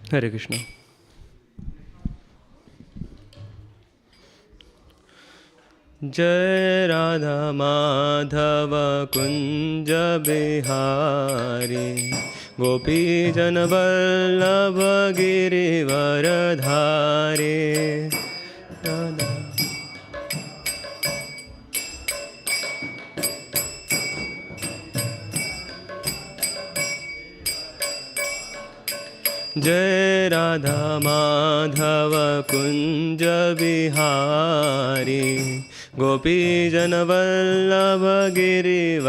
हरे कृष्ण। जय राधा माधव कुंज बिहारी, गोपी जन वल्लभ गिरिवरधारी। राधा जय राधा माधव कुंज बिहारी, गोपी जन वल्लभ गिरिवरधारी।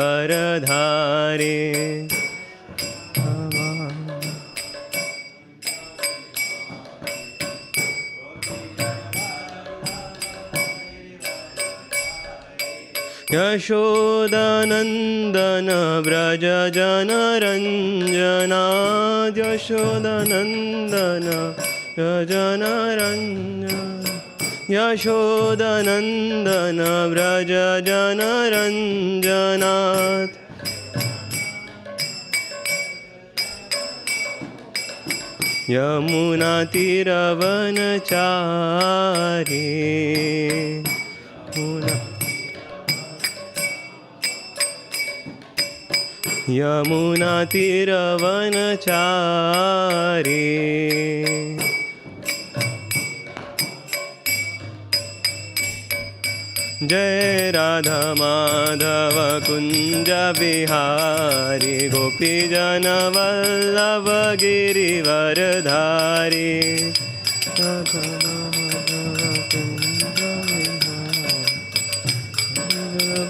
यशोदानंदन व्रज जनरंजना, यशोदानंदन जनरंजन, यशोदानंदन व्रज जनरंजनात्। यमुना तीरवनचारी, यमुना तीरवनचारी। जय राधा माधव कुंज बिहारी, गोपी जन वल्लभ गिरिवरधारी। राधा माधव कुंज बिहारी,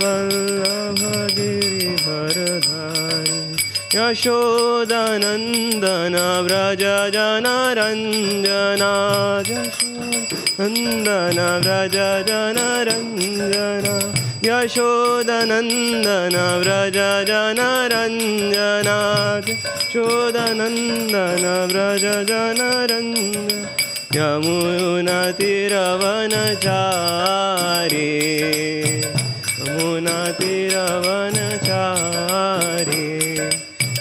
वल्लभ गिरिवरधारी। यशोदानंदन व्रज जनरंजना, यशोदानंदन व्रज जनरंजना, यशोदानंदन व्रज जनरंजना, यशोदानंदन व्रज जनरंजन। यमुना तीरवनचारी, यमुना तीरवनचारी।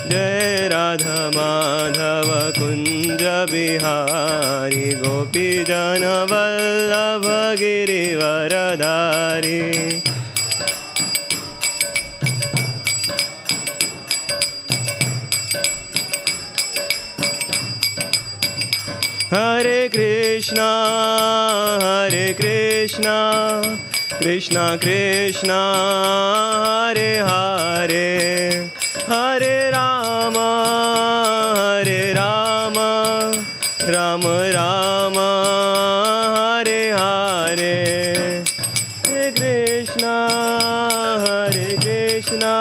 जय राधा माधव कुंज बिहारी, गोपी जन वल्लभ गिरिवरधारी। हरे कृष्णा कृष्णा कृष्णा हरे हरे, हरे राम राम राम हरे हरे। हरे कृष्णा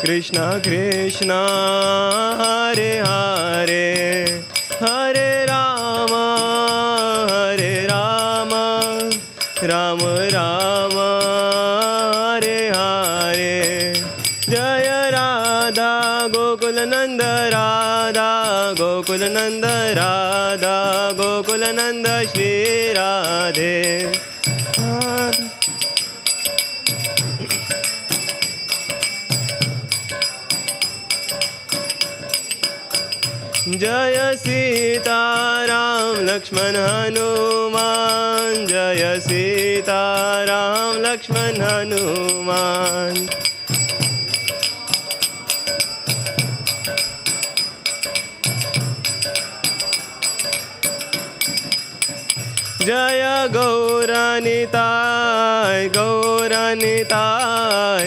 कृष्णा कृष्णा हरे हरे, हरे राम राम राम हरे हरे। जय राधा गोकुल नंद, राधा गोकुल नंद, राधा गोकुल नंद श्री राधे। जय सीताराम लक्ष्मण हनुमान, जय सीताराम लक्ष्मण हनुमान। जय गौरानिताय गौरानिताय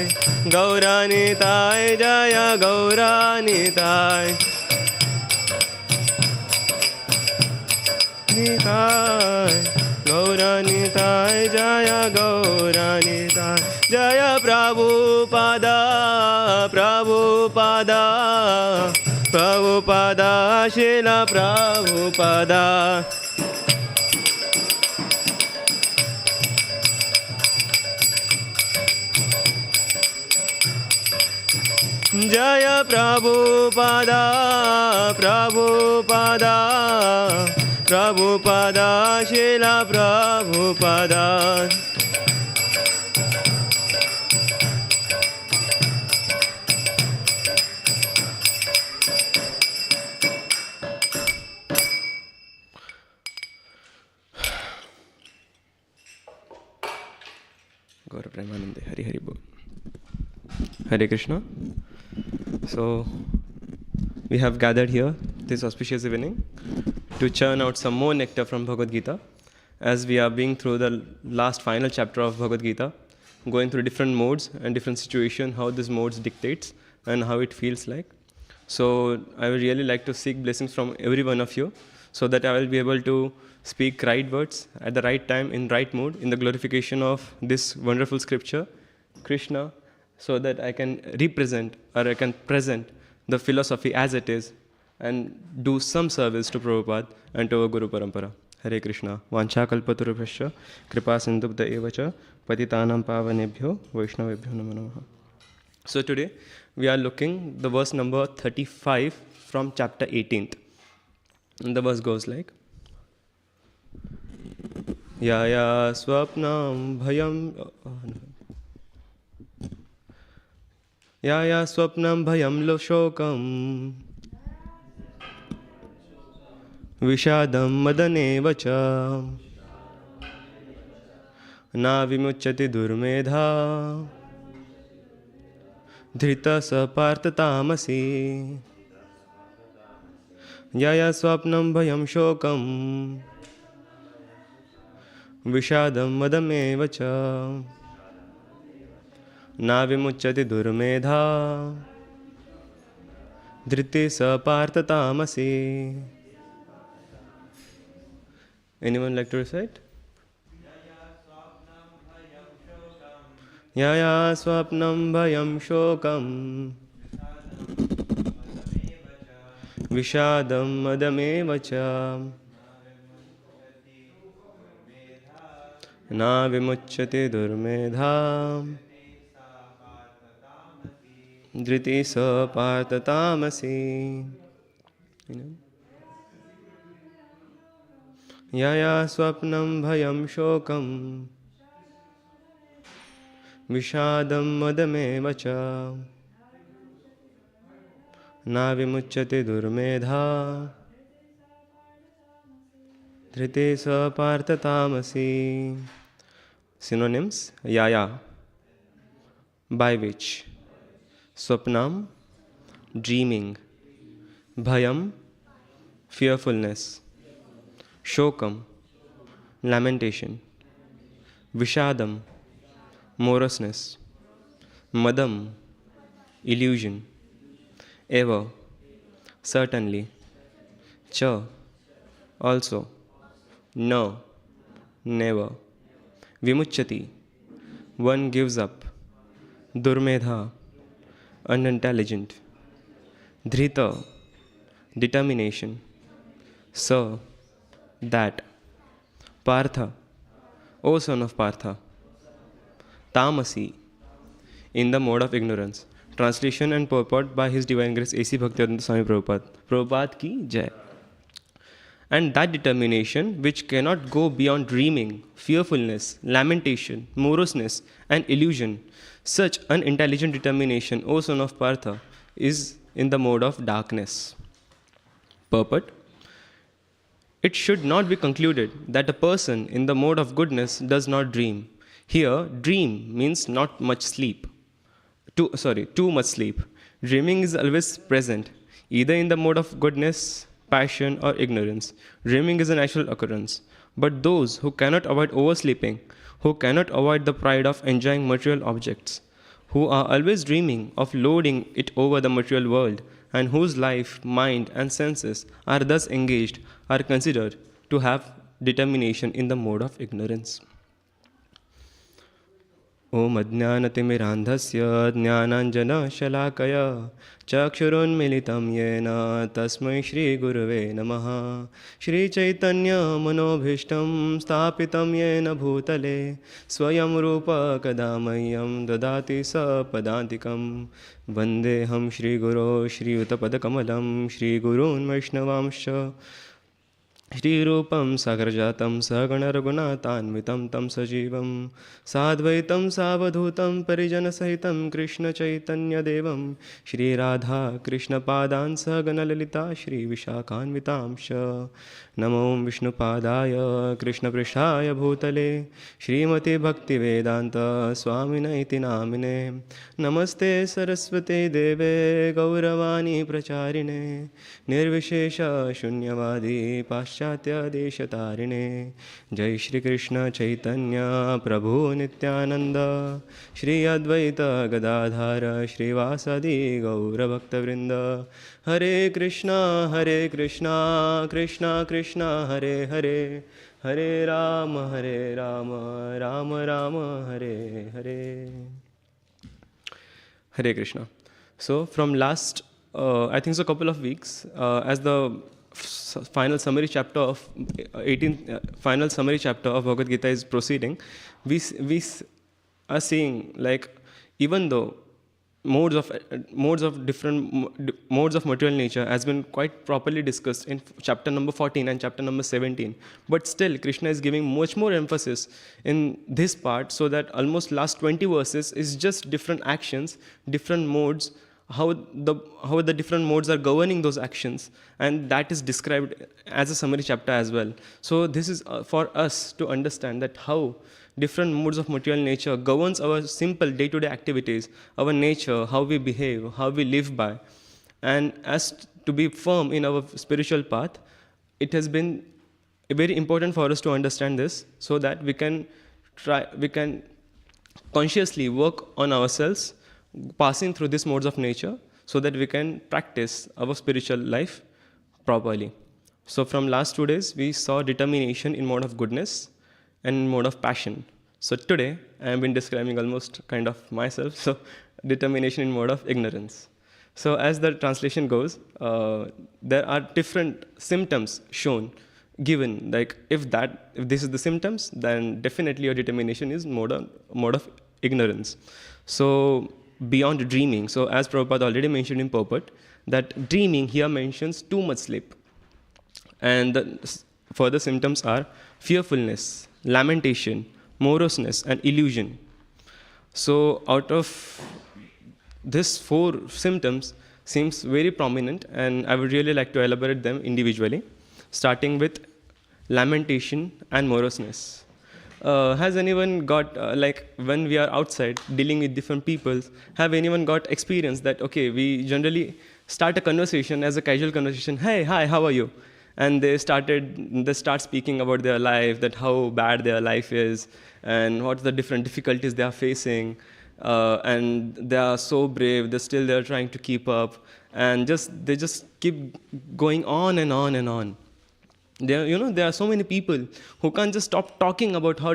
गौरानिताय, जय गौरानिताय निताय, गौरानिताय जय गौरानिताय। जय प्रभुपादा प्रभुपादा प्रभुपादा, श्रील प्रभुपादा। जय Prabhupada Prabhupada Prabhupada, Srila Prabhupada. Hare Krishna. So, we have gathered here this auspicious evening to churn out some more nectar from Bhagavad Gita, as we are being through the last final chapter of Bhagavad Gita, going through different modes and different situations, how this modes dictates and how it feels like. So, I would really like to seek blessings from every one of you, so that I will be able to speak right words at the right time, in right mood, in the glorification of this wonderful scripture, Krishna, so that I can represent or I can present the philosophy as it is and do some service to Prabhupada and to our Guru Parampara. Hare Krishna. Vancha kalpatarubhyascha kripa sindhubhya eva cha patitanam pavanebhyo vaishnavebhyo namo namaha. So today we are looking the verse number 35 from chapter 18th. And the verse goes like, Yaya swapnam bhayam Yaya swapnam bhayam lo shokam Vishadam madane vacha Na vimuchyati durmedha Dhrita sa partha tamasi Yaya swapnam bhayam shokam Vishadam madame vacha Na vimuchyati durmedha Dhriti sa partha tamasi. Anyone like to recite? Yaya swapnam bhayam shokam Vishadam madame vacha Na vimuchyati durmedha Dhriti sa partha tamasi. Yaya swapnam bhayam shokam Vishadam madame vacha Na vimuchyati durmedha Dhriti sa partha tamasi. Synonyms: Yaya, by which; Swapnam, dreaming; Bhayam, fearfulness; Shokam, lamentation; Vishadam, moroseness; Madam, illusion; Eva, certainly; Cha, also; No, never; Vimuchyati, one gives up; Durmedha, unintelligent; Dhrita, determination; Sa, that; Partha, O son of Partha; Tamasi, in the mode of ignorance. Translation and purport by His Divine Grace A.C. Bhaktivedanta Swami Prabhupada. Prabhupada ki Jai. And that determination which cannot go beyond dreaming, fearfulness, lamentation, moroseness, and illusion, such unintelligent determination, O son of Partha, is in the mode of darkness. Purport: it should not be concluded that a person in the mode of goodness does not dream. Here, dream means not much sleep. Too much sleep. Dreaming is always present, either in the mode of goodness, passion, or ignorance. Dreaming is a natural occurrence. But those who cannot avoid oversleeping, who cannot avoid the pride of enjoying material objects, who are always dreaming of lording it over the material world, and whose life, mind, and senses are thus engaged, are considered to have determination in the mode of ignorance. Om Ajnanatimirandhasya Jnananjana-shalakaya Chakshurunmilitam Yena Tasmai Shri Gurave Namaha. Shri Chaitanya Manobhishtam Stapitam Yena Bhutale Swayam Rupa Kadamayam Dadati Sapadantikam. Vandeham Shri Guru Shri Utapadakamalam Shri Gurun Vaishnavamsha श्रीरूपं सागरजातं सगणरघुनाथान्वितं तं सजीवं साद्वैतं सावधूतं परिजनसहितं कृष्णचैतन्यदेवं श्रीराधा कृष्णपादान् सगणललिता श्रीविशाखान्वितांश्च नमो विष्णुपादाय कृष्णपृष्ठाय भूतले श्रीमते भक्तिवेदान्त स्वामिने इति नामिने नमस्ते सरस्वते देवे गौरवाणी प्रचारिणे निर्विशेष शून्यवादी पाश्चात्यदेशतारिणे जय श्री कृष्ण चैतन्य प्रभु नित्यानंद श्री अद्वैत गदाधर श्रीवासादि गौरभक्तवृंद हरे Krishna Krishna Krishna Hare Hare Hare Ram Ram Ram Hare Hare. Hare Krishna. So from last, I think so, couple of weeks, as the final summary chapter of 18th, final summary chapter of Bhagavad Gita is proceeding, we are seeing, like, even though modes of different modes of material nature has been quite properly discussed in chapter number 14 and chapter number 17, but still Krishna is giving much more emphasis in this part, so that almost last 20 verses is just different actions, different modes, how the different modes are governing those actions, and that is described as a summary chapter as well. So this is for us to understand that how different modes of material nature governs our simple day-to-day activities, our nature, how we behave, how we live by. And as to be firm in our spiritual path, it has been very important for us to understand this, so that we can consciously work on ourselves, passing through these modes of nature, so that we can practice our spiritual life properly. So from last 2 days, we saw determination in mode of goodness and mode of passion. So today, I have been describing almost kind of myself, so determination in mode of ignorance. So as the translation goes, there are different symptoms shown, given, like if this is the symptoms, then definitely your determination is mode of ignorance. So beyond dreaming, so as Prabhupada already mentioned in purport, that dreaming here mentions too much sleep. And the further symptoms are fearfulness, lamentation, moroseness, and illusion. So out of these 4 symptoms seems very prominent, and I would really like to elaborate them individually, starting with lamentation and moroseness. Has anyone got, like when we are outside dealing with different people, have anyone got experience that, okay, we generally start a conversation as a casual conversation, hey, hi, how are you? And they start speaking about their life, that how bad their life is, and what the different difficulties they are facing, and they are so brave, they're trying to keep up, and they just keep going on and on and on. There are so many people who can't just stop talking about how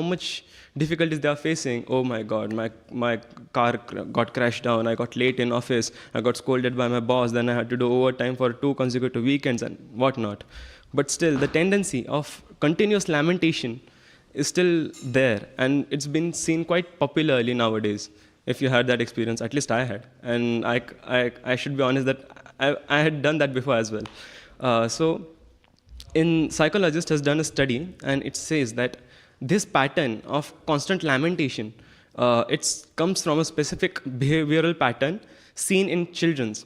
much difficulties they are facing. Oh my God, my car got crashed down. I got late in office. I got scolded by my boss. Then I had to do overtime for 2 consecutive weekends and whatnot. But still, the tendency of continuous lamentation is still there, and it's been seen quite popularly nowadays. If you had that experience, at least I had, and I should be honest that I had done that before as well. So psychologist has done a study, and it says that this pattern of constant lamentation, it comes from a specific behavioral pattern seen in children's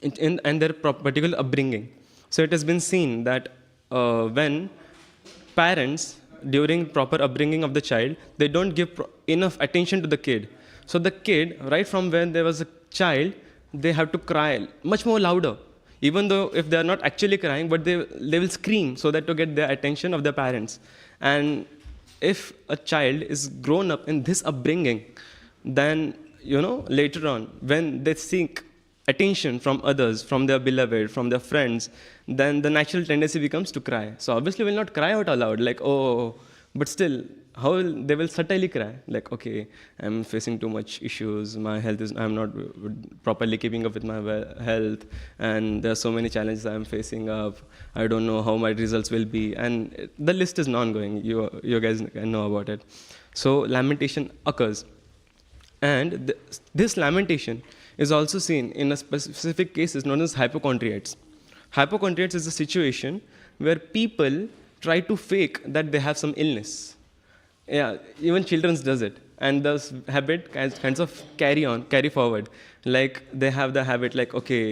and their particular upbringing. So it has been seen that when parents, during proper upbringing of the child, they don't give enough attention to the kid. So the kid, right from when there was a child, they have to cry much more louder. Even though if they are not actually crying, but they will scream so that to get the attention of their parents. And if a child is grown up in this upbringing, then later on, when they seek attention from others, from their beloved, from their friends, then the natural tendency becomes to cry. So obviously will not cry out aloud, like, oh, but still, they will subtly cry, like, okay, I'm facing too much issues, I'm not properly keeping up with my health, and there are so many challenges I'm facing up, I don't know how my results will be, and the list is non-going, you guys know about it. So lamentation occurs, and this lamentation is also seen in a specific cases known as hypochondriates. Hypochondriates is a situation where people try to fake that they have some illness. Yeah, even children does it, and this habit kinds of carry forward. Like they have the habit, like okay,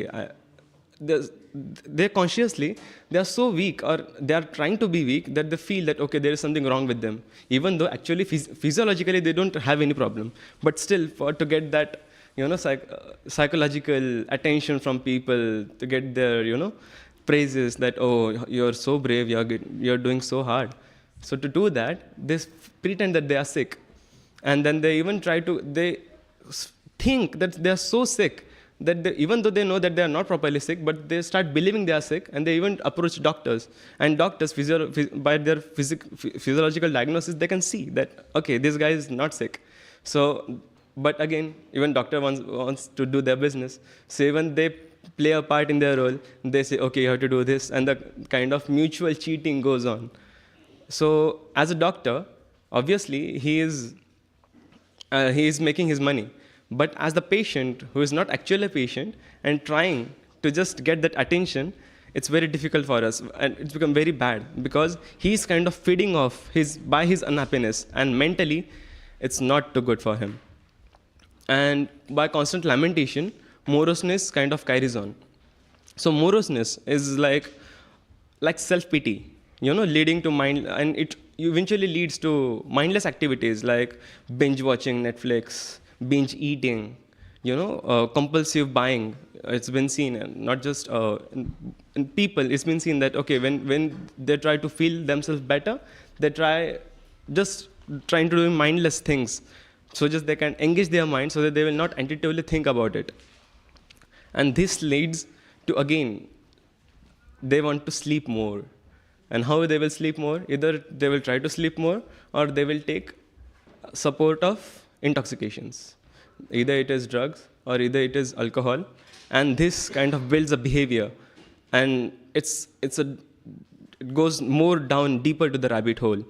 they're consciously they are so weak, or they are trying to be weak, that they feel that okay, there is something wrong with them, even though actually physiologically they don't have any problem. But still, for to get that psychological attention from people, to get their praises that oh, you're so brave, you're doing so hard. So to do that, they pretend that they are sick, and then they even think that they are so sick that even though they know that they are not properly sick, but they start believing they are sick, and they even approach doctors. And doctors, by their physiological diagnosis, they can see that okay, this guy is not sick. So, but again, even doctor wants to do their business. So even they play a part in their role. They say, okay, you have to do this, and the kind of mutual cheating goes on. So as a doctor, obviously he is making his money. But as the patient, who is not actually a patient and trying to just get that attention, it's very difficult for us, and it's become very bad, because he's kind of feeding off by his unhappiness, and mentally, it's not too good for him. And by constant lamentation, moroseness kind of carries on. So moroseness is like self-pity, leading to mind, and it eventually leads to mindless activities like binge watching Netflix, binge eating, compulsive buying. It's been seen, and not just in people. It's been seen that okay, when they try to feel themselves better, they trying to do mindless things, so just they can engage their mind, so that they will not intuitively think about it. And this leads to, again, they want to sleep more. And how they will sleep more? Either they will try to sleep more, or they will take support of intoxications. Either it is drugs, or either it is alcohol. And this kind of builds a behavior. And it goes more down deeper to the rabbit hole,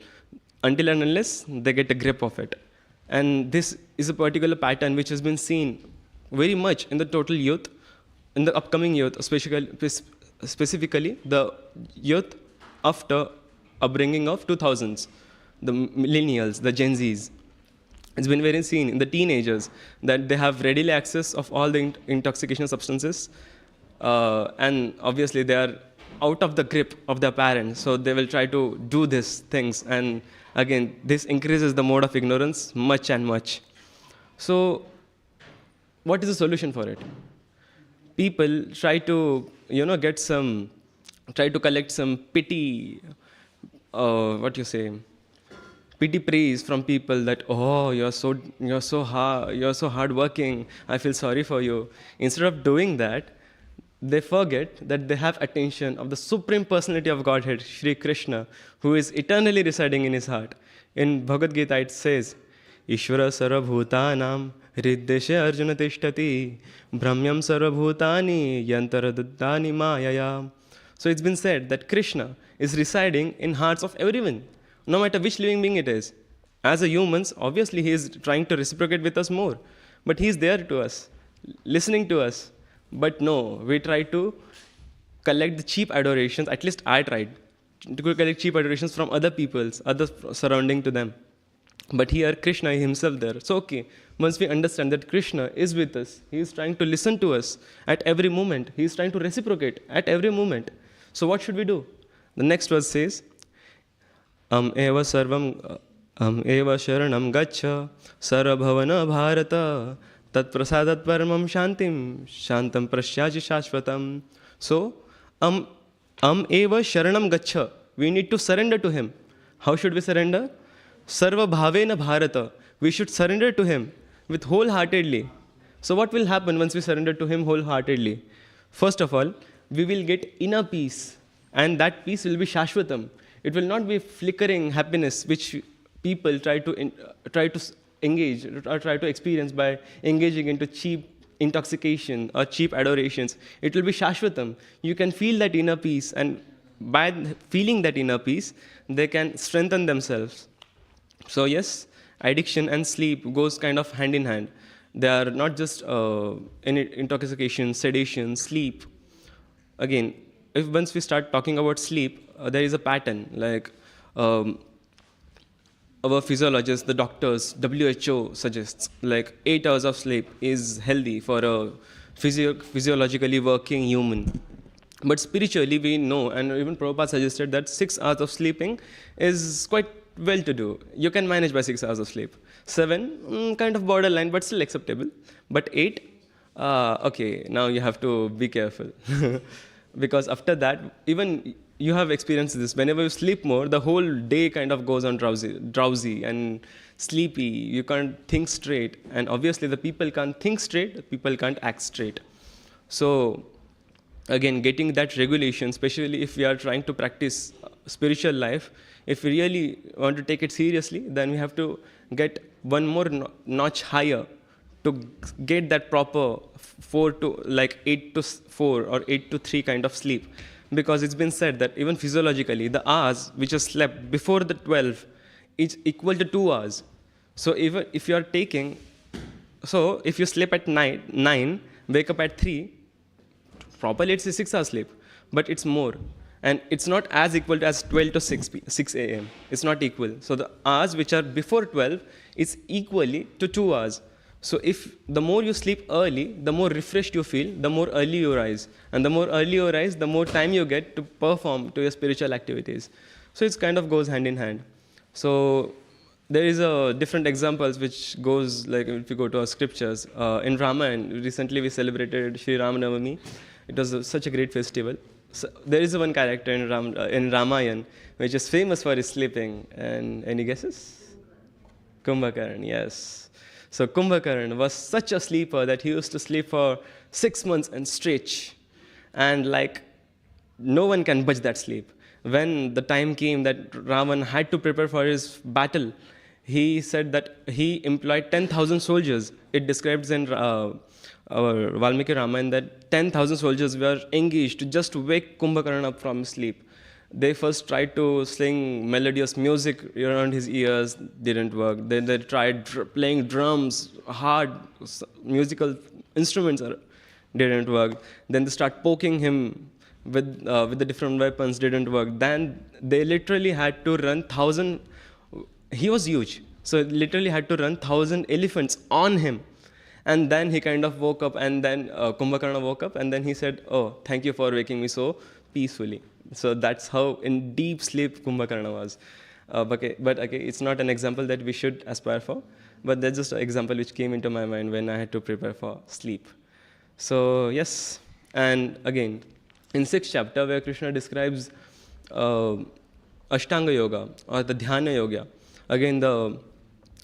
until and unless they get a grip of it. And this is a particular pattern which has been seen very much in the total youth, in the upcoming youth, specifically the youth after upbringing of 2000s, the millennials, the Gen Zs. It's been very seen in the teenagers that they have readily access of all the intoxication substances, and obviously they are out of the grip of their parents, so they will try to do these things, and again, this increases the mode of ignorance much and much. So, what is the solution for it? People try to, try to collect some pity, pity praise from people that, oh, you're so hardworking, I feel sorry for you. Instead of doing that, they forget that they have attention of the Supreme Personality of Godhead, Shri Krishna, who is eternally residing in his heart. In Bhagavad Gita, it says, Ishvara sarvabhutanam hriddeshe arjuna tishtati brahmyam sarvabhutani yantaraduddhani mayaya. So it's been said that Krishna is residing in hearts of everyone, no matter which living being it is. As a humans, obviously he is trying to reciprocate with us more, but he is there to us, listening to us. But no, we try to collect the cheap adorations, at least I tried, to collect cheap adorations from other peoples, others surrounding to them. But here, Krishna is himself there. So, okay, once we understand that Krishna is with us, he is trying to listen to us at every moment. He is trying to reciprocate at every moment. So, what should we do? The next verse says, eva sharanam gaccha sarvabhavana bharata tat prasadat paramam shantam prasyaji shashvatam. So, eva sharanam gaccha. We need to surrender to him. How should we surrender? Sarva bhavena bharata. We should surrender to him with wholeheartedly. So what will happen once we surrender to him wholeheartedly? First of all, we will get inner peace, and that peace will be shashvatam. It will not be flickering happiness which people try to engage or try to experience by engaging into cheap intoxication or cheap adorations. It will be shashvatam. You can feel that inner peace, and by feeling that inner peace, they can strengthen themselves. So yes, addiction and sleep goes kind of hand in hand. They are not just intoxication, sedation, sleep. Again, if once we start talking about sleep, there is a pattern. Like um, our physiologists, the doctors, WHO suggests like 8 hours of sleep is healthy for a physiologically working human. But spiritually, we know, and even Prabhupada suggested that 6 hours of sleeping is quite well to do. You can manage by 6 hours of sleep. 7, kind of borderline, but still acceptable. But 8, okay, now you have to be careful. Because after that, even you have experienced this, whenever you sleep more, the whole day kind of goes on drowsy and sleepy. You can't think straight. And obviously, the people can't think straight, people can't act straight. So, again, getting that regulation, especially if we are trying to practice spiritual life, if we really want to take it seriously, then we have to get one more notch higher to get that proper 8 to 4 or 8 to 3 kind of sleep. Because it's been said that even physiologically, the hours which are slept before the 12 is equal to 2 hours. So even if you are taking, so if you sleep at night 9, wake up at 3, properly it's a 6 hours sleep, but it's more. And it's not as equal to as 12 to 6 a.m. It's not equal. So the hours which are before 12 is equally to 2 hours. So if the more you sleep early, the more refreshed you feel, the more early you rise. And the more early you rise, the more time you get to perform to your spiritual activities. So it kind of goes hand in hand. So there is a different examples which goes like if you go to our scriptures. In Ramayana, recently we celebrated Sri Ramanavami. It was such a great festival. So there is one character in Ramayana which is famous for his sleeping. And any guesses? Kumbhakarna, yes. So Kumbhakarna was such a sleeper that he used to sleep for 6 months and stretch. And like no one can budge that sleep. When the time came that Ravan had to prepare for his battle, he said that he employed 10,000 soldiers. It describes in our Valmiki Ramayana that 10,000 soldiers were engaged to just wake Kumbhakarna up from sleep. They first tried to sing melodious music around his ears, didn't work. Then they tried playing drums, hard musical instruments, didn't work. Then they start poking him with the different weapons, didn't work. Then they literally had to run 1,000. He was huge, so literally had to run 1,000 elephants on him. And then he kind of woke up, and then Kumbhakarna woke up, and then he said, "Oh, thank you for waking me so peacefully." So that's how in deep sleep Kumbhakarna was. But okay, it's not an example that we should aspire for, but that's just an example which came into my mind when I had to prepare for sleep. So yes, and again, in 6th chapter where Krishna describes Ashtanga Yoga or the Dhyana Yoga, again the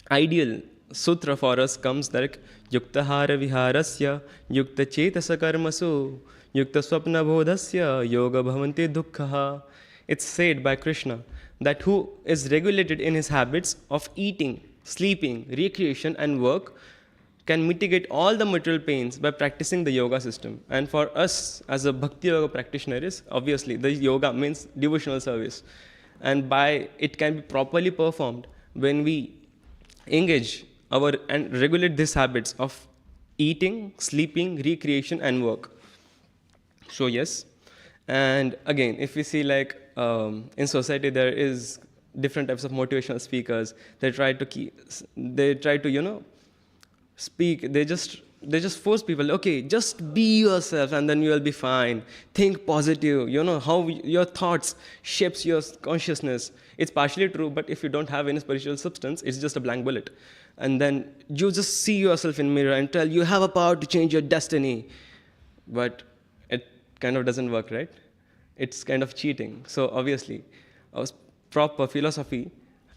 ideal sutra for us comes like Yuktahara Viharasya Yukta Chetasa Karmasu Yukta Swapna Bodhasya Yoga Bhavanti Dukkha. It's said by Krishna that who is regulated in his habits of eating, sleeping, recreation and work can mitigate all the material pains by practicing the yoga system. And for us as a Bhakti Yoga practitioners, obviously the yoga means devotional service. And by it can be properly performed when we engage and regulate these habits of eating, sleeping, recreation and work. So yes, and again, if we see like in society there is different types of motivational speakers. They try to speak. They just force people. Okay, just be yourself, and then you will be fine. Think positive. How your thoughts shapes your consciousness. It's partially true, but if you don't have any spiritual substance, it's just a blank bullet. And then you just see yourself in mirror and tell you have a power to change your destiny, but it kind of doesn't work, right? It's kind of cheating. So obviously, a proper philosophy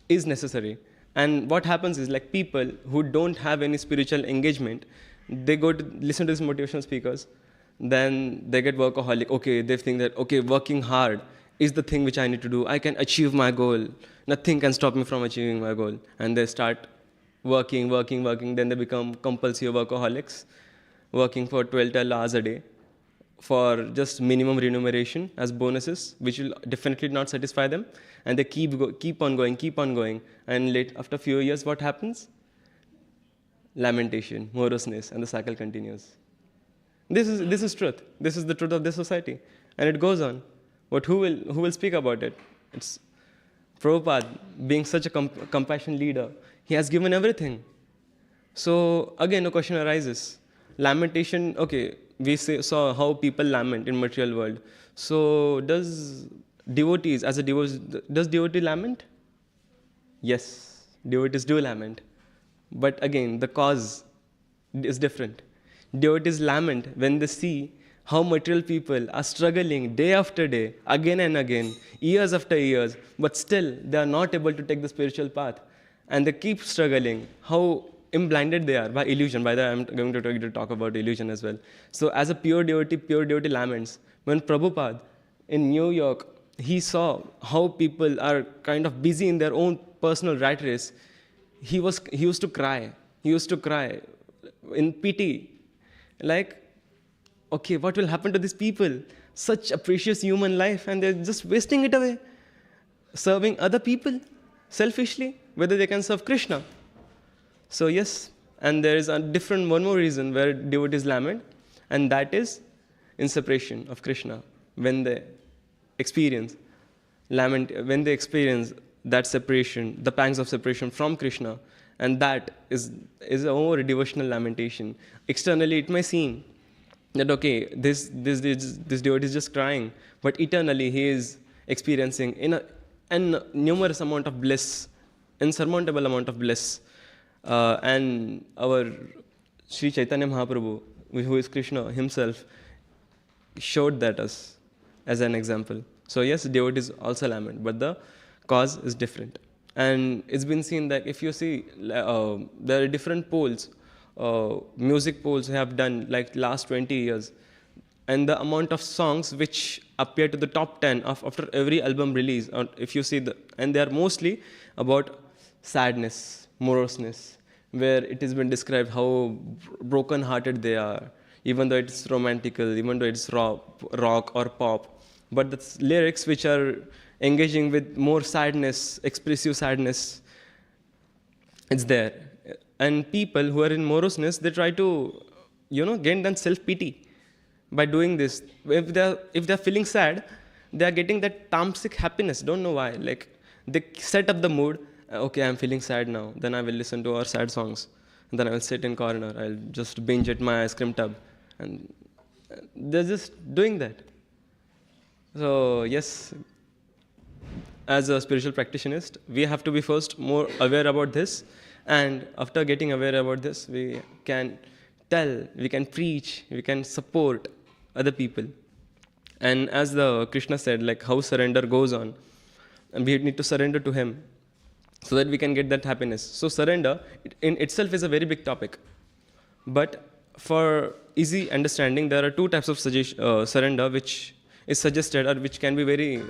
is necessary. And what happens is like people who don't have any spiritual engagement, they go to listen to these motivational speakers, then they get workaholic. Okay, they think that, okay, working hard is the thing which I need to do. I can achieve my goal. Nothing can stop me from achieving my goal. And they start working. Then they become compulsive workaholics, working for 12 hours a day for just minimum remuneration as bonuses, which will definitely not satisfy them. And they keep on going. And after a few years, what happens? Lamentation, moroseness, and the cycle continues. This is truth. This is the truth of this society. And it goes on. But who will speak about it? It's Prabhupada, being such a compassion leader. He has given everything. So again, a question arises. Lamentation, okay, saw how people lament in material world. So does devotee lament? Yes, devotees do lament. But again, the cause is different. Devotees lament when they see how material people are struggling day after day, again and again, years after years, but still they are not able to take the spiritual path. And they keep struggling. How blinded they are by illusion. By that, I'm going to talk about illusion as well. So as a pure devotee laments. When Prabhupada in New York, he saw how people are kind of busy in their own personal rat race. He used to cry. He used to cry in pity. Like, okay, what will happen to these people? Such a precious human life, and they're just wasting it away. Serving other people selfishly, whether they can serve Krishna. So yes, and there is one more reason where devotees lament, and that is in separation of Krishna. When they experience that separation, the pangs of separation from Krishna, and that is a more devotional lamentation. Externally, it may seem that okay, this devotee is just crying, but eternally he is experiencing an numerous amount of bliss, insurmountable amount of bliss. And our Sri Chaitanya Mahaprabhu, who is Krishna himself, showed that us as an example. So yes, devotees also lament, but the cause is different. And it's been seen that if you see, there are different polls, music polls have done like last 20 years. And the amount of songs which appear to the top 10 after every album release, if you see and they are mostly about sadness, moroseness, where it has been described how broken-hearted they are, even though it's romantical, even though it's rock or pop. But the lyrics which are engaging with more sadness, expressive sadness, it's there. And people who are in moroseness, they try to, gain that self-pity by doing this. If they're feeling sad, they are getting that tamasic happiness. Don't know why. Like, they set up the mood. Okay, I'm feeling sad now. Then I will listen to our sad songs. And then I will sit in corner. I'll just binge at my ice cream tub. And they're just doing that. So, yes, as a spiritual practitioner, we have to be first more aware about this. And after getting aware about this, we can tell, we can preach, we can support other people. And as the Krishna said, like how surrender goes on, and we need to surrender to him so that we can get that happiness. So surrender in itself is a very big topic. But for easy understanding, there are two types of surrender which is suggested or which can be very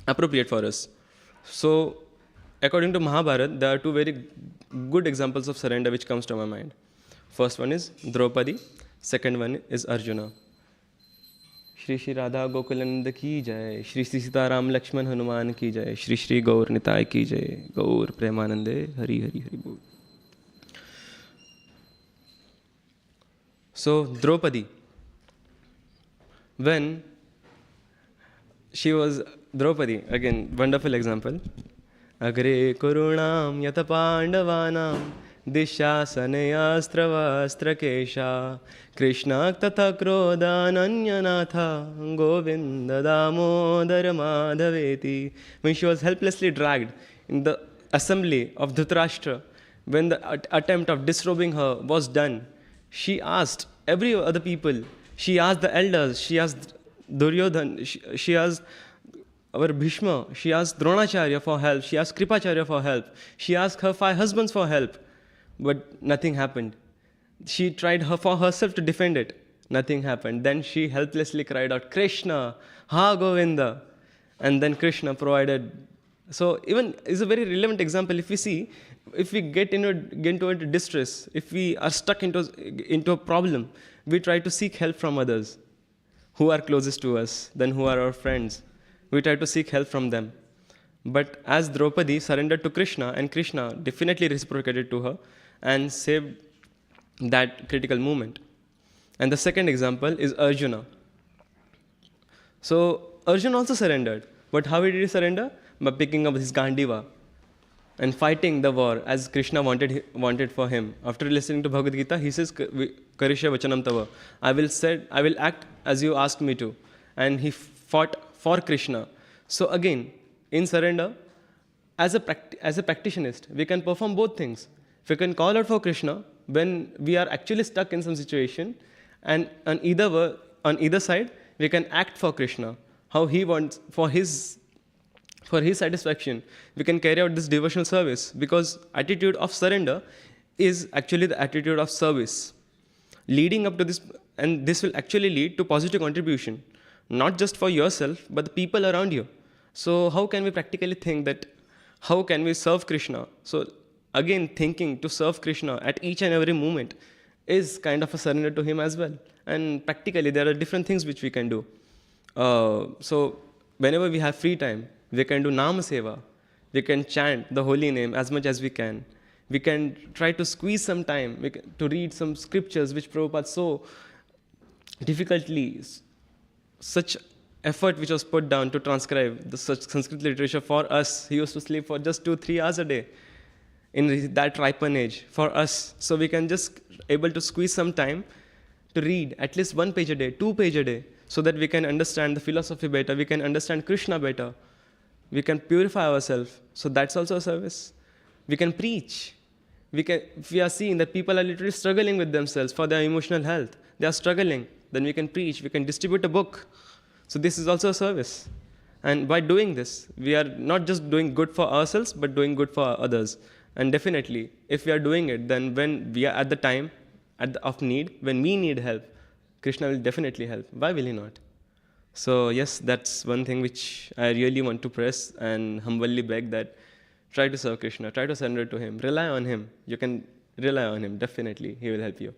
appropriate for us. So according to Mahabharata, there are two very good examples of surrender which comes to my mind. First one is Draupadi, second one is Arjuna. Shri Shri Radha Gokulananda ki jai, Shri Shri Sita Ram Lakshman Hanuman ki jai, Shri Shri Gaur Nitai ki jai, Gaur Premanande Hari Hari Hari Bol. So Draupadi, when she was Draupadi, again wonderful example. Agre Kurunam Yata Pandavanam Dishasanayastravastrakesha Krishna Tata Krodhananyanatha Govinda Damodara Madhaveti. When she was helplessly dragged in the assembly of Dhritarashtra, when the attempt of disrobing her was done, she asked every other people, she asked the elders, she asked Duryodhan, she asked our Bhishma, she asked Dronacharya for help, she asked Kripacharya for help, she asked her 5 husbands for help, but nothing happened. She tried for herself to defend it, nothing happened. Then she helplessly cried out, Krishna, Ha Govinda, and then Krishna provided. So even is a very relevant example. If we see, if we get into distress, if we are stuck into a problem, we try to seek help from others who are closest to us, then who are our friends. We try to seek help from them. But as Draupadi surrendered to Krishna, and Krishna definitely reciprocated to her and saved that critical moment. And the second example is Arjuna. So Arjuna also surrendered. But how did he surrender? By picking up his Gandiva and fighting the war as Krishna wanted for him. After listening to Bhagavad Gita, he says, Karishya vachanam tava. I will act as you asked me to. And he fought for Krishna. So again, in surrender, as a practitionist, we can perform both things. We can call out for Krishna when we are actually stuck in some situation, and on either side, we can act for Krishna, how he wants, for his satisfaction. We can carry out this devotional service, because attitude of surrender is actually the attitude of service. Leading up to this, and this will actually lead to positive contribution, not just for yourself, but the people around you. So how can we practically think that, how can we serve Krishna? So again, thinking to serve Krishna at each and every moment is kind of a surrender to him as well. And practically, there are different things which we can do. So whenever we have free time, we can do Nama Seva. We can chant the holy name as much as we can. We can try to squeeze some time to read some scriptures which Prabhupada so difficultly, such effort which was put down to transcribe the such Sanskrit literature for us. He used to sleep for just 2-3 hours a day in that ripen age for us. So we can just able to squeeze some time to read at least 1 page a day, 2 page a day, so that we can understand the philosophy better, we can understand Krishna better, we can purify ourselves. So that's also a service. We can preach. If we are seeing that people are literally struggling with themselves for their emotional health, they are struggling, then we can preach, we can distribute a book. So this is also a service. And by doing this, we are not just doing good for ourselves, but doing good for others. And definitely, if we are doing it, then when we are at the time of need, when we need help, Krishna will definitely help. Why will he not? So yes, that's one thing which I really want to press and humbly beg, that try to serve Krishna, try to surrender to him, rely on him. You can rely on him, definitely, he will help you.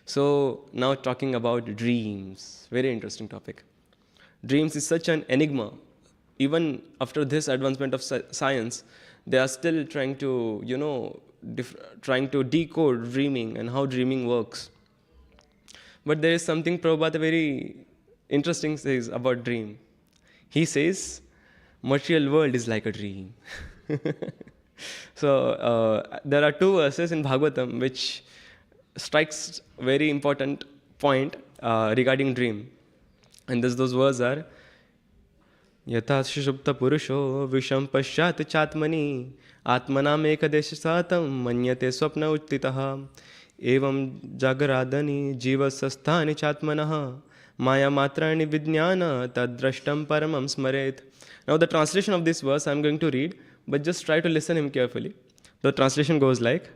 So now talking about dreams, very interesting topic. Dreams is such an enigma. Even after this advancement of science, they are still trying to, trying to decode dreaming and how dreaming works. But there is something Prabhupada very interesting says about dream. He says, material world is like a dream. So there are 2 verses in Bhagavatam which strikes very important point regarding dream. And those words are, Yata Shubhta Purusho Visham Pashat Chatmani Atmanam Ekadeshasatam Manyate Swapna Uttitaha Evam Jagaradani Jiva Sasthani Chatmanaha Maya Matrani Vijnana Tadrashtam Paramam Smaret. Now the translation of this verse I am going to read, but just try to listen him carefully. The translation goes like,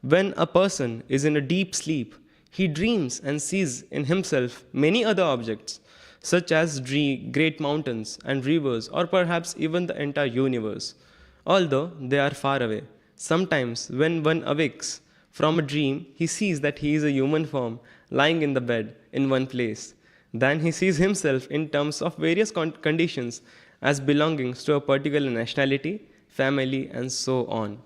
when a person is in a deep sleep, he dreams and sees in himself many other objects, such as great mountains and rivers, or perhaps even the entire universe, although they are far away. Sometimes, when one awakes from a dream, he sees that he is a human form lying in the bed in one place. Then he sees himself in terms of various conditions as belonging to a particular nationality, family, and so on.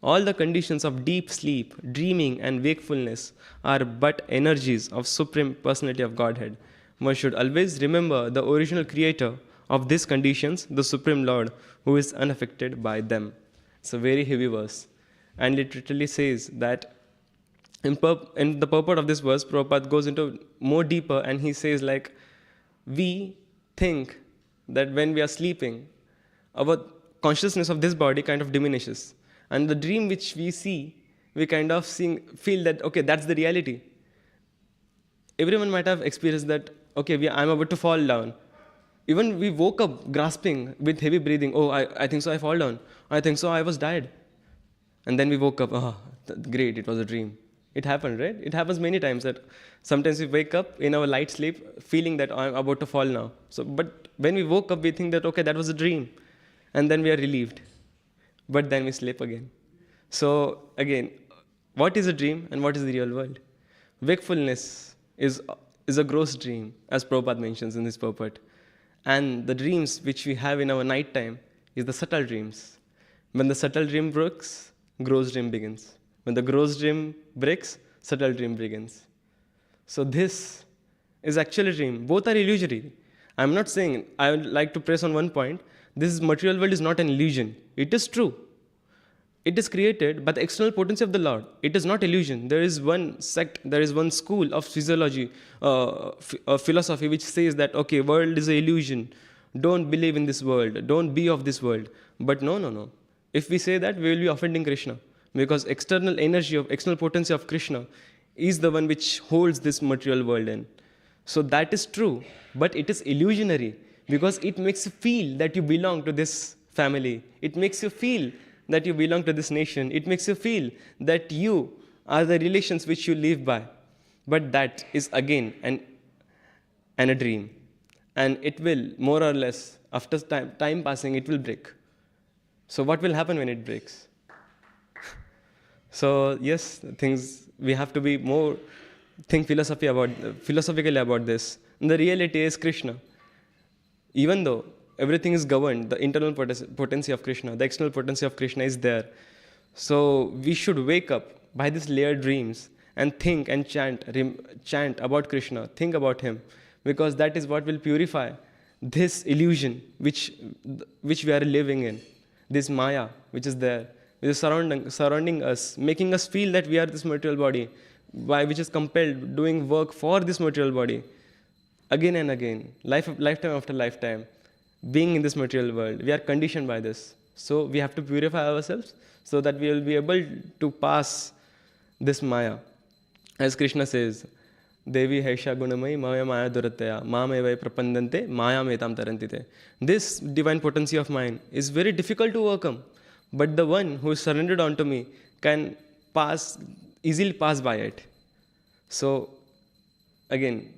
All the conditions of deep sleep, dreaming, and wakefulness are but energies of Supreme Personality of Godhead. One should always remember the original creator of these conditions, the Supreme Lord, who is unaffected by them. It's a very heavy verse. And it literally says that in the purport of this verse, Prabhupada goes into more deeper, and he says like, we think that when we are sleeping, our consciousness of this body kind of diminishes. And the dream which we see, we kind of feel that, okay, that's the reality. Everyone might have experienced that, okay, I'm about to fall down. Even we woke up grasping with heavy breathing. Oh, I think so, I fall down. I think so, I was dead. And then we woke up, great, it was a dream. It happened, right? It happens many times that sometimes we wake up in our light sleep feeling that I'm about to fall now. But when we woke up, we think that, okay, that was a dream. And then we are relieved. But then we sleep again. So again, what is a dream and what is the real world? Wakefulness is a gross dream, as Prabhupada mentions in his purport. And the dreams which we have in our night time is the subtle dreams. When the subtle dream breaks, gross dream begins. When the gross dream breaks, subtle dream begins. So this is actually a dream. Both are illusory. I'm not saying, I would like to press on one point. This material world is not an illusion. It is true. It is created by the external potency of the Lord. It is not illusion. There is one sect, there is one school of physiology, philosophy which says that, okay, world is an illusion. Don't believe in this world. Don't be of this world. But no. If we say that, we will be offending Krishna. Because external energy of external potency of Krishna is the one which holds this material world in. So that is true, but it is illusionary because it makes you feel that you belong to this family. It makes you feel that you belong to this nation. It makes you feel that you are the relations which you live by. But that is again a dream. And it will, more or less, after time passing, it will break. So what will happen when it breaks? So yes, things we have to be more think philosophically about this. And the reality is Krishna. Even though everything is governed, the internal potency of Krishna, the external potency of Krishna is there. So we should wake up by these layered dreams and think and chant about Krishna, think about him, because that is what will purify this illusion which we are living in, this Maya which is there, which is surrounding us, making us feel that we are this material body, which is compelled doing work for this material body, again and again, lifetime after lifetime, being in this material world. We are conditioned by this. So we have to purify ourselves so that we will be able to pass this Maya. As Krishna says, Devi Haisha Gunamai Maya Maya Durataya Mamevai Prapandante Maya Metam Tarantite. This divine potency of mine is very difficult to overcome, but the one who is surrendered onto me can easily pass by it. So again,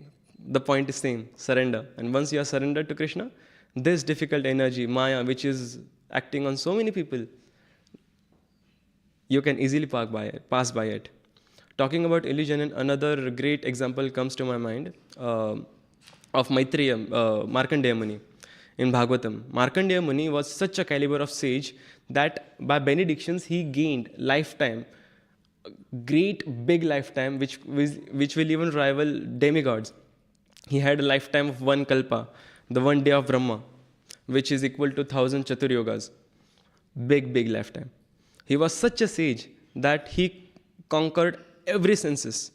the point is same, surrender. And once you are surrendered to Krishna, this difficult energy, Maya, which is acting on so many people, you can easily pass by it. Talking about illusion, another great example comes to my mind of Maitreya, Markandeya Muni in Bhagavatam. Markandeya Muni was such a caliber of sage that by benedictions he gained lifetime, great big lifetime, which will even rival demigods. He had a lifetime of 1 kalpa, the 1 day of Brahma, which is equal to 1,000 Chatur Yogas. Big lifetime. He was such a sage that he conquered every senses.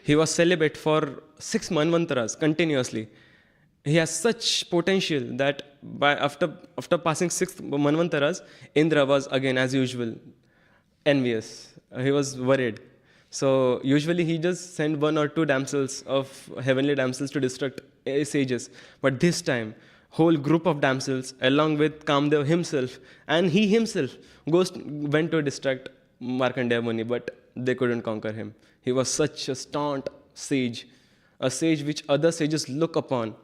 He was celibate for 6 manvantaras continuously. He has such potential that after passing 6 manvantaras, Indra was again, as usual, envious. He was worried. So usually he just sent 1 or 2 damsels of heavenly damsels to destruct sages. But this time, whole group of damsels along with Kamdev himself, and he himself went to distract Markandeya Muni, but they couldn't conquer him. He was such a staunch sage, a sage which other sages look upon.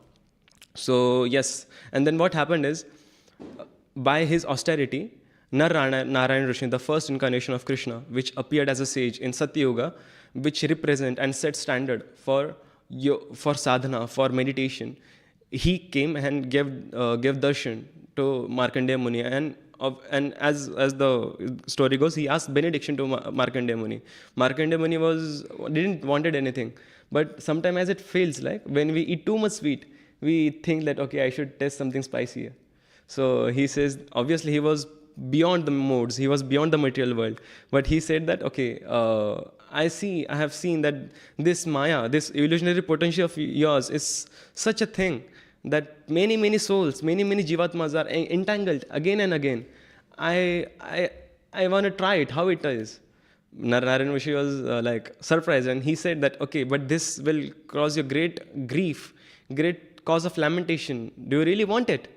So yes, and then what happened is, by his austerity, Narayan Rishi, the first incarnation of Krishna, which appeared as a sage in Satya Yuga, which represent and set standard for sadhana, for meditation, he came and gave darshan to Markandeya Muni, and as the story goes, he asked benediction to Markandeya Muni. Markandeya Muni didn't wanted anything, but sometimes as it feels like when we eat too much sweet, we think that okay, I should taste something spicier. So he says, obviously he was beyond the modes, he was beyond the material world, but he said that okay, I have seen that this Maya, this illusionary potential of yours is such a thing that many souls, many jivatmas are entangled again and again. I want to try it, how it is. Narayan Rishi was surprised, and he said that okay, but this will cause you great grief, great cause of lamentation. Do you really want it?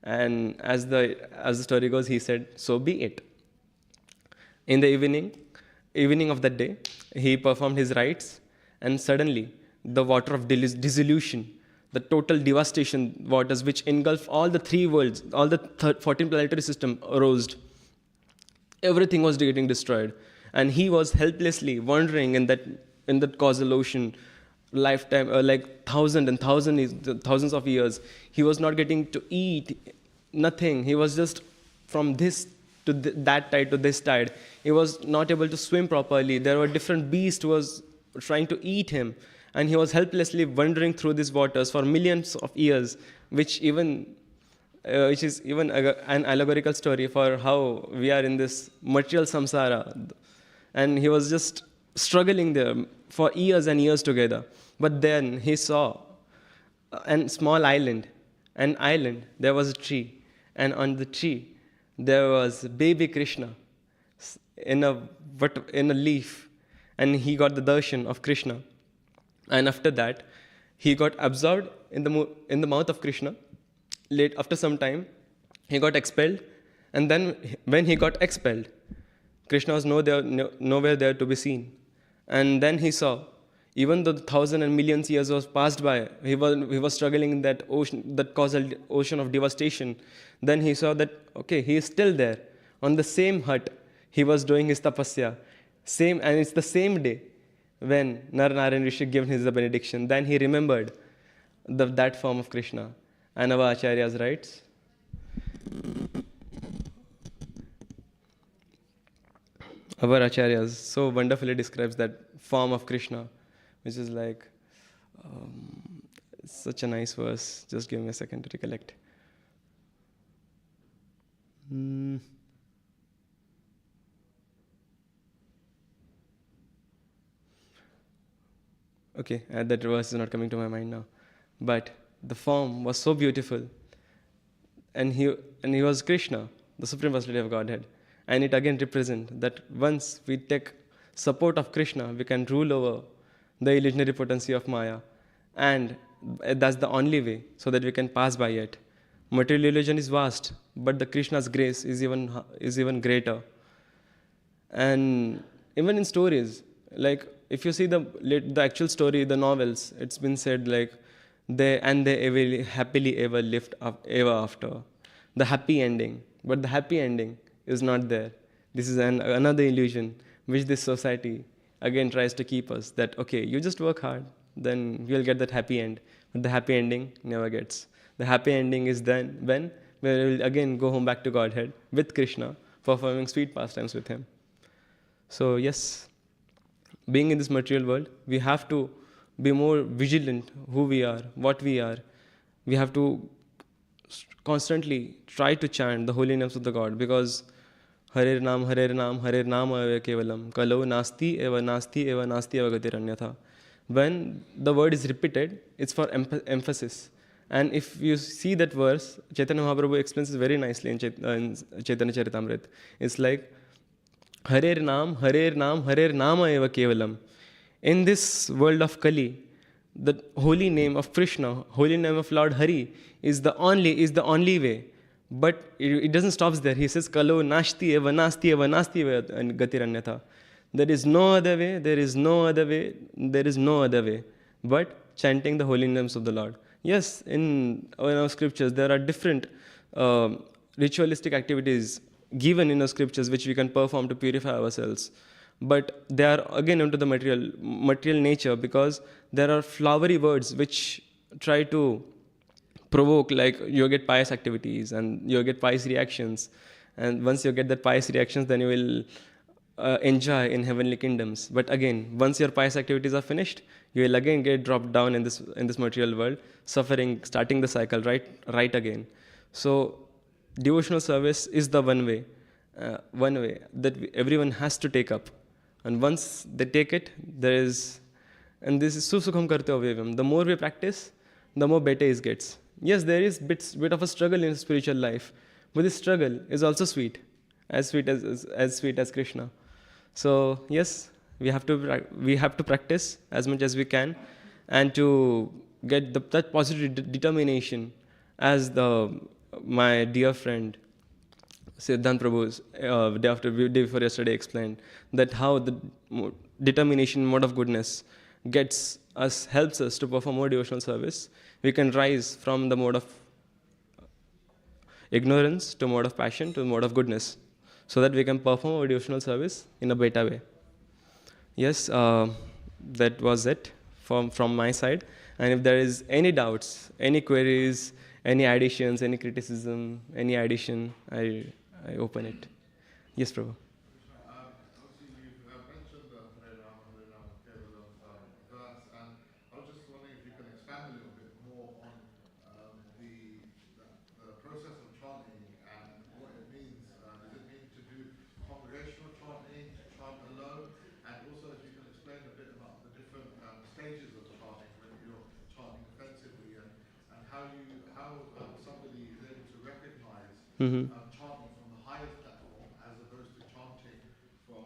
And as the story goes, he said, so be it. In the evening of that day, he performed his rites, and suddenly the water of dissolution, the total devastation waters which engulf all the 3 worlds, all the 14 planetary system arose. Everything was getting destroyed, and he was helplessly wandering in that causal ocean, lifetime, thousands of years. He was not getting to eat, nothing. He was just from this to that tide to this tide. He was not able to swim properly. There were different beasts who was trying to eat him, and he was helplessly wandering through these waters for millions of years, which is even an allegorical story for how we are in this material samsara. And he was just struggling there for years and years together. But then he saw a small island. An island, there was a tree, and on the tree there was baby Krishna in a leaf, and he got the darshan of Krishna. And after that, he got absorbed in the mouth of Krishna. Late after some time, he got expelled, and then when he got expelled, Krishna was nowhere there to be seen. And then he saw, even though the thousand and millions years was passed by, he was struggling in that ocean, that causal ocean of devastation. Then he saw that, okay, he is still there on the same hut. He was doing his tapasya, and it's the same day when Narnarayan Rishi gave his benediction. Then he remembered that form of Krishna. And our acharyas writes, our acharyas so wonderfully describes that form of Krishna, which is like such a nice verse. Just give me a second to recollect. Okay, that verse is not coming to my mind now. But the form was so beautiful. And he was Krishna, the Supreme Personality of Godhead. And it again represents that once we take support of Krishna, we can rule over the illusionary potency of Maya. And that's the only way so that we can pass by it. Material illusion is vast, but the Krishna's grace is even greater. And even in stories, like if you see the actual story, the novels, it's been said like they happily ever lived ever after. The happy ending. But the happy ending is not there. This is another illusion which this society again tries to keep us, that okay, you just work hard, then you'll get that happy end. But the happy ending never gets. The happy ending is then when we will again go home back to Godhead with Krishna, performing sweet pastimes with him. So yes, being in this material world, we have to be more vigilant who we are, what we are. We have to constantly try to chant the holy names of the God, because Harer Nam, Harer Nam, Harer Nam eva kevalam, Kalo Nasti eva gatiranyatha. When the word is repeated, it's for emphasis. And if you see that verse, Chaitanya Mahaprabhu explains it very nicely in Chaitanya Charitamrita. It's like, Harer Nam, Harer Nam, Harer Nama eva kevalam. In this world of Kali, the holy name of Krishna, holy name of Lord Hari is the only way. But it doesn't stop there. He says, Kalo nashti eva gatiranyatha. There is no other way, there is no other way, there is no other way but chanting the holy names of the Lord. Yes, in our scriptures, there are different ritualistic activities given in our scriptures which we can perform to purify ourselves. But they are again into the material nature, because there are flowery words which try to provoke, like you get pious activities and you get pious reactions. And once you get that pious reactions, then you will enjoy in heavenly kingdoms. But again, once your pious activities are finished, you will again get dropped down in this material world, suffering, starting the cycle right again. So devotional service is the one way that everyone has to take up. And once they take it, and this is susukham karte avyavam. The more we practice, the more better it gets. Yes, there is bit of a struggle in spiritual life, but this struggle is also sweet as sweet as Krishna. So yes, we have to practice as much as we can, and to get that positive determination, as my dear friend Siddhant Prabhu's day before yesterday explained, that how the determination, mode of goodness helps us to perform more devotional service. We can rise from the mode of ignorance to mode of passion to mode of goodness, so that we can perform our devotional service in a better way. Yes, that was it from my side. And if there is any doubts, any queries, any additions, any criticism, any addition, I open it. Yes, Prabhu. Obviously, you've mentioned the Hare Rama, Hare Rama Kevalam verse, and how somebody is able to recognize Mm-hmm. chanting from the highest platform as opposed to chanting from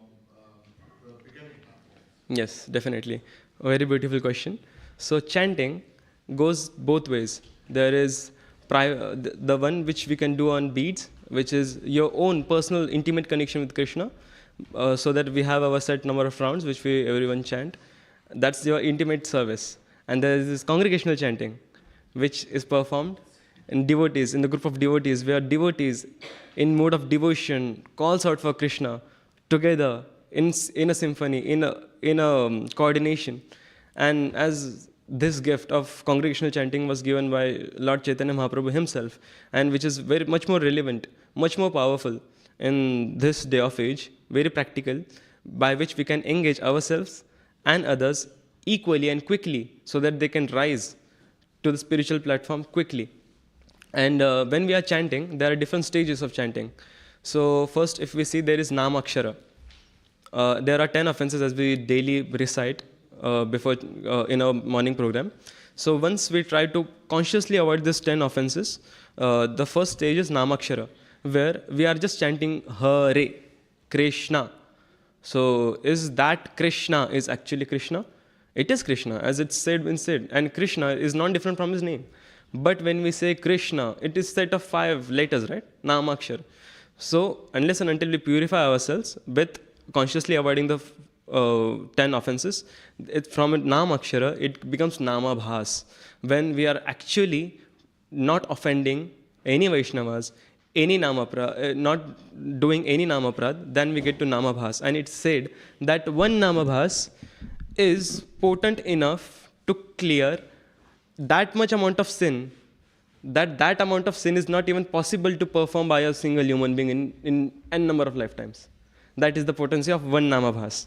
the beginning platforms? Yes, definitely. A very beautiful question. So chanting goes both ways. There is the one which we can do on beads, which is your own personal intimate connection with Krishna, so that we have our set number of rounds which we everyone chant. That's your intimate service. And there is this congregational chanting, which is performed in devotees, in the group of devotees, where devotees in mode of devotion calls out for Krishna together in a symphony, in a coordination. And as this gift of congregational chanting was given by Lord Chaitanya Mahaprabhu himself, and which is very much more relevant, much more powerful in this day of age, very practical, by which we can engage ourselves and others equally and quickly so that they can rise to the spiritual platform quickly. And when we are chanting, there are different stages of chanting. So first, if we see, there is Namakshara. There are 10 offenses as we daily recite before in our morning program. So once we try to consciously avoid these 10 offenses, the first stage is Namakshara, where we are just chanting Hare, Krishna. So is that Krishna is actually Krishna? It is Krishna, as it's said, and Krishna is not different from his name. But when we say Krishna, it is set of 5 letters, right? Namakshar. So unless and until we purify ourselves with consciously avoiding the 10 offenses, from Namakshara, it becomes Namabhas. When we are actually not offending any Vaishnavas, not doing any Namaprad, then we get to Namabhas. And it's said that one Namabhas is potent enough to clear that much amount of sin, that amount of sin is not even possible to perform by a single human being in n number of lifetimes. That is the potency of one Namabhas.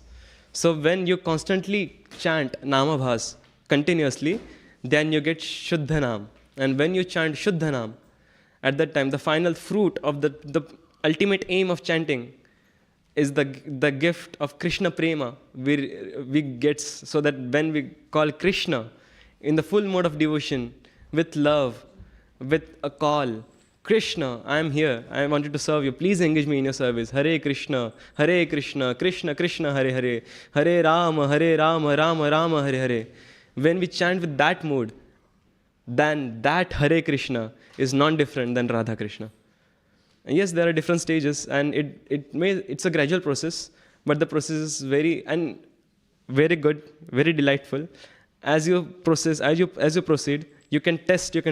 So when you constantly chant Namabhas continuously, then you get Shuddhanam. And when you chant Shuddhanam, at that time, the final fruit of the ultimate aim of chanting is the gift of Krishna Prema we get, so that when we call Krishna in the full mode of devotion, with love, with a call, Krishna, I am here, I wanted to serve you, please engage me in your service. Hare Krishna, Krishna Krishna, Hare Hare, Hare Rama, Rama Rama, Hare Hare. When we chant with that mood, then that Hare Krishna is non-different than Radha Krishna. And yes, there are different stages, and it's a gradual process, but the process is very good, very delightful. As you proceed, you can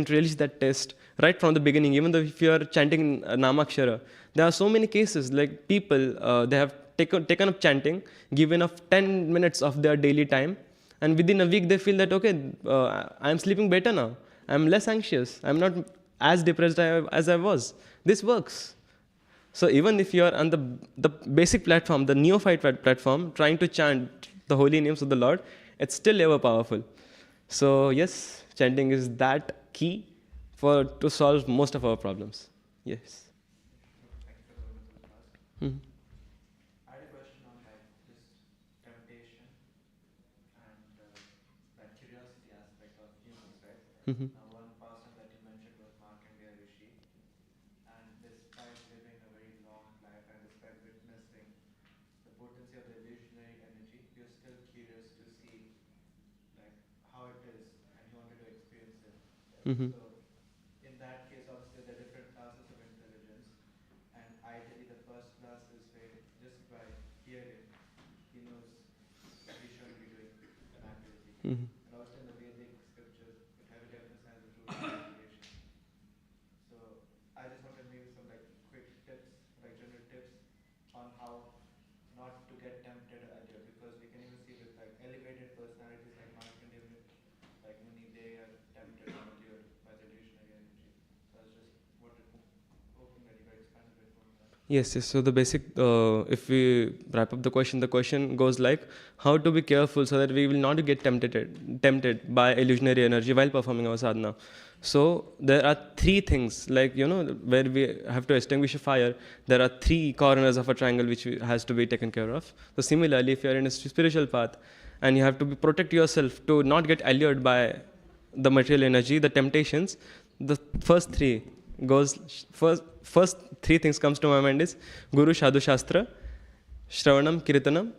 relish that test right from the beginning. Even though if you are chanting Namakshara, there are so many cases like people they have taken up chanting, given up 10 minutes of their daily time, and within a week they feel that okay, I am sleeping better now. I am less anxious. I am not as depressed as I was. This works. So even if you are on the basic platform, the neophyte platform, trying to chant the holy names of the Lord, it's still ever powerful. So yes, chanting is that key to solve most of our problems. Yes. Mm-hmm. I had a question on this temptation and that curiosity aspect of humans, right? Mm-hmm. One person that you mentioned was Markandeya Rishi, and despite living a very long life and despite witnessing the potency of the illusionary energy, he was still curious to see how it is, and he wanted to experience it. Mm-hmm. So in that case, obviously there are different classes of intelligence, and ideally the first class is where just by hearing, he knows that he shouldn't be doing an activity. Mm-hmm. And also in the Vedic scriptures, it heavily emphasizes the rule of meditation. So I just wanted maybe some quick tips, general tips on how not to get tempted earlier, because we can even see with elevated personalities like Markandeya, Muni, they are tempted or allured by the illusionary energy. So I was just hoping that you could expand a bit more on that. Yes. So the basic, if we wrap up the question goes like, how to be careful so that we will not get tempted by illusionary energy while performing our sadhana. So there are 3 things, where we have to extinguish a fire. There are 3 corners of a triangle which has to be taken care of. So similarly, if you are in a spiritual path and you have to protect yourself to not get allured by the material energy, the temptations, the first three things comes to my mind is Guru Sadhu Shastra, Shravanam, Kirtanam,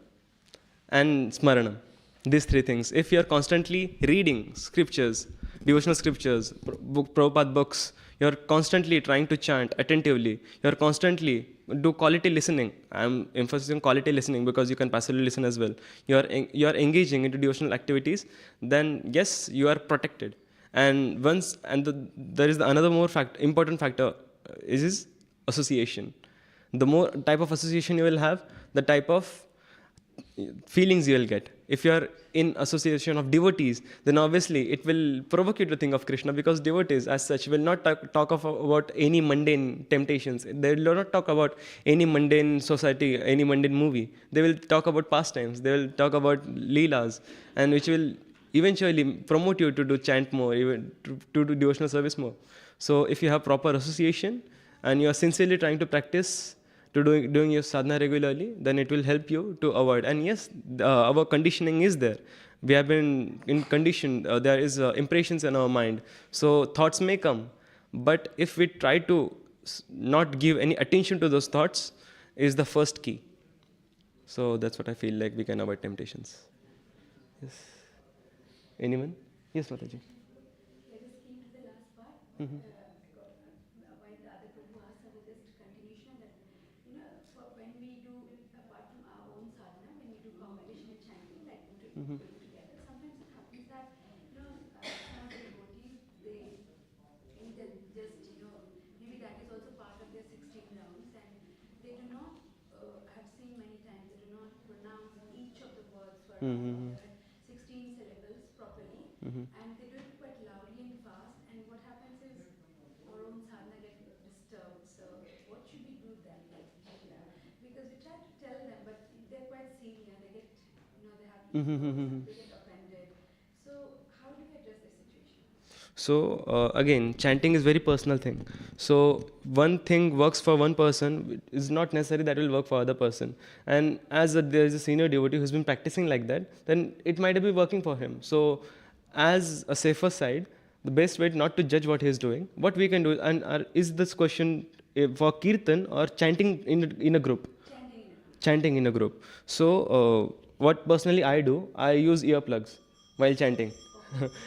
and Smaranam. These three things. If you are constantly reading scriptures, devotional scriptures, Prabhupada books, you are constantly trying to chant attentively, you are constantly do quality listening. I am emphasizing quality listening because you can passively listen as well. You are engaging into devotional activities, then yes, you are protected. And there is another more important factor is association. The more type of association you will have, the type of feelings you will get. If you are in association of devotees, then obviously it will provoke you to think of Krishna, because devotees as such will not talk about any mundane temptations. They will not talk about any mundane society, any mundane movie. They will talk about pastimes. They will talk about leelas, and which will eventually promote you to do chant more, even to do devotional service more. So if you have proper association and you are sincerely trying to practice to doing your sadhana regularly, then it will help you to avoid. And yes, our conditioning is there. We have been in condition. There is impressions in our mind. So thoughts may come, but if we try to not give any attention to those thoughts, is the first key. So that's what I feel like we can avoid temptations. Yes. Anyone? Yes, Mataji. Let us came to the last part. While the other Prabhu asked about this continuation, that when we do, apart from our own sadhana, when we do combination and chanting, like going together, sometimes it happens that some of the devotees, they just maybe that is also part of their 16 rounds, and they do not. I have seen many times they do not pronounce each of the words for 16 syllables properly, and they do it quite loudly and fast, and what happens is our own sadhana gets disturbed. So what should we do then? Because we try to tell them, but they're quite senior, they get, they have to, they get offended. So how do we address this situation? So again, chanting is very personal thing. So one thing works for one person is not necessary that will work for other person. And as there is a senior devotee who's been practicing like that, then it might be working for him. So as a safer side, the best way not to judge what he is doing, what we can do, and is this question for kirtan or chanting in a group? Chanting in a group. So what personally I do, I use earplugs while chanting.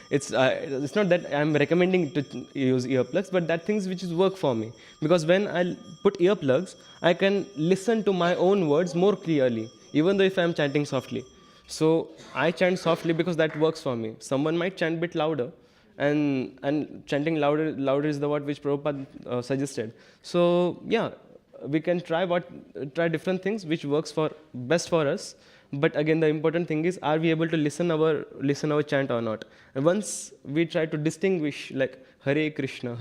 It's not that I'm recommending to use earplugs, but that things which is work for me, because when I put earplugs, I can listen to my own words more clearly, even though if I'm chanting softly. So I chant softly because that works for me. Someone might chant a bit louder, and chanting louder is the word which Prabhupada suggested. So yeah, we can try different things which works for best for us. But again, the important thing is, are we able to listen our chant or not? And once we try to distinguish, like Hare Krishna,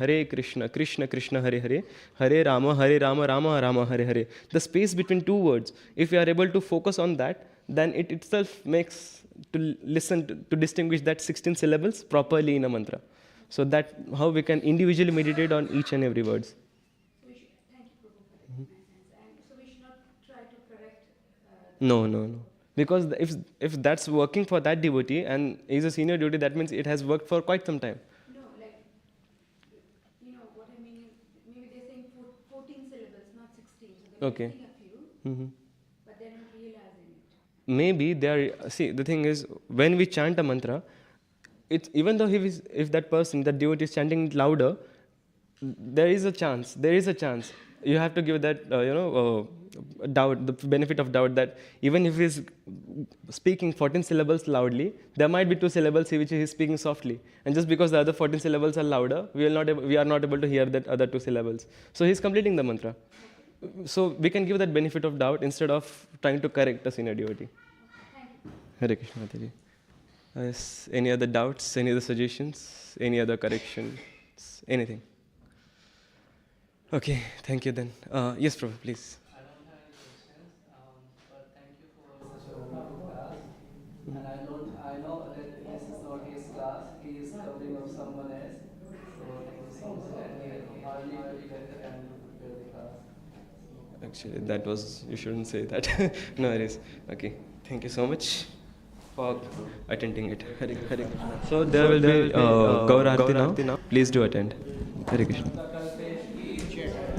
Krishna Krishna, Hare Hare, Hare Rama, Rama Rama, Hare Hare, the space between two words, if we are able to focus on that, then it itself makes to listen to distinguish that 16 syllables properly in a mantra. So that how we can individually meditate on each and every words. Thank you, Prabhu, for that. And so we should not try to correct. No. Because if that's working for that devotee and is a senior devotee, that means it has worked for quite some time. No, what I mean is, maybe they're saying 14 syllables, not 16. So they're Okay. missing a few, but they're not realizing it. Maybe the thing is, when we chant a mantra, it's even though if that devotee is chanting it louder, there is a chance. You have to give that doubt, the benefit of doubt, that even if he's speaking 14 syllables loudly, there might be 2 syllables which he is speaking softly, and just because the other 14 syllables are louder, we are not able to hear that other 2 syllables. So he's completing the mantra. So we can give that benefit of doubt instead of trying to correct a senior devotee. Hare Krishna Mataji. Yes, any other doubts, any other suggestions, any other corrections, anything? Okay, thank you then. Yes, Prabhu, please. I don't have any questions, but thank you for such a wonderful class. And I know that this is not his class, he is covering of someone else. So thank you so much. And we hardly get the time to prepare the class. Actually, you shouldn't say that. No, it is. Okay, thank you so much for attending it. Hare Krishna. So there will be Gaur Aarti now. Please do attend. Hare Krishna. Bhakta Kalpesh ki jai.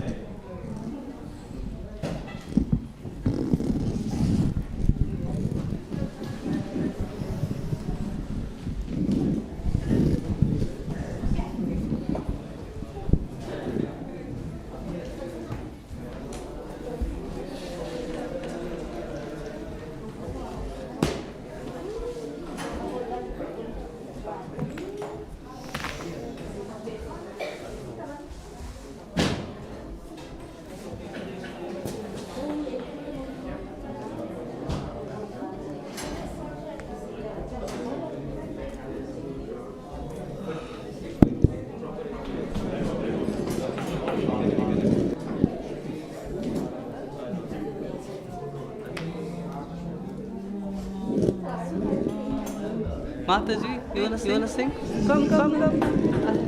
Mataji, you wanna sing? Come.